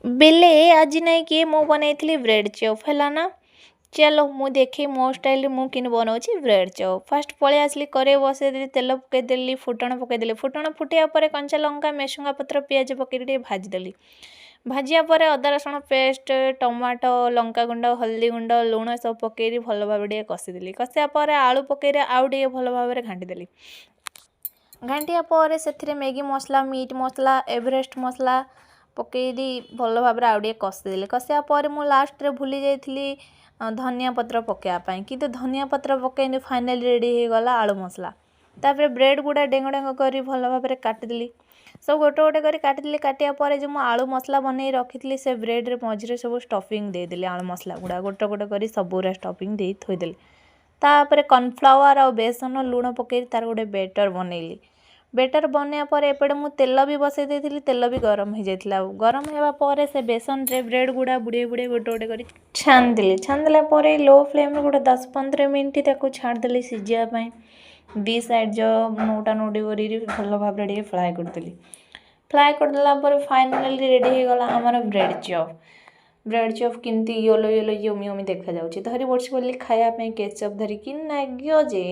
बेले आज नहीं कि मु बनई ब्रेड चॉप है ना। चलो मु देखी मो स्टाइल मु किन बनाऊँ ब्रेड चॉप। फास्ट पलि आसली करे बसईदेली तेल पकईदेली फुटण पकईदेली फुटण फुटिया पर कंचा लंका मेसुंगा पत्र पियाज पकई भाजीदेली। भाजिया पर अदा रसुण पेस्ट टमाटो लंका गुंड हल्दी गुंड लुण सब पकई भल भाव कषिदेली। कषिया पर आलू पकई आउ टे भल भाव घाटीदेली। घाटिया पर से मैगी मसला मीट मसला एवरेस्ट मसला पकईदी भल भाव आउ टे कषिदेली। कषिया पर मु लास्ट रे भूली जाइली धनिया पत्र पकाइबापी किंतु धनिया पत्र पकईनी फाइनाली रेडी हो गला आलू मसला। तापर ब्रेड गुड़ा डेंग डेंग कर भल भाव काटिदेली। सब गोटे गोटे कर काटिदेली। काटिया पर जो आलू मसला बनई रखी से ब्रेड रे मझे सब स्टफिंग देदेली। आलू मसला गुड़ा गोटे गोटे कर सबूरा स्टफिंग दे थोदेली। तापर कॉर्नफ्लावर और बेसन लुण पकई तार गोटे बेटर बनैली। बेटर बनया पर एपटे मु तेल भी बसई देथिली। तेल भी गरम हो जाइथिला। गरम हेबा पर से बेसन रे ब्रेड गुड़ा बुड़े बुड़े गोटे गोटे कर छानदेली। छानदेला पर लो फ्लेम रे गोटे 10-15 मिनट ताको छाड़देली सिझिया पई। दी साइड जो नोटा नोटी करी भल भाव फ्राए करदेली। फ्राए करदेला पर फाइनाली रेडी हो गला हमर ब्रेड चॉप। ब्रेड चॉप किंती येलो येलो यमी यमी देखा जाउची। धरी बर्ष बोली खाया पे केचप धरी कि नागियो जे।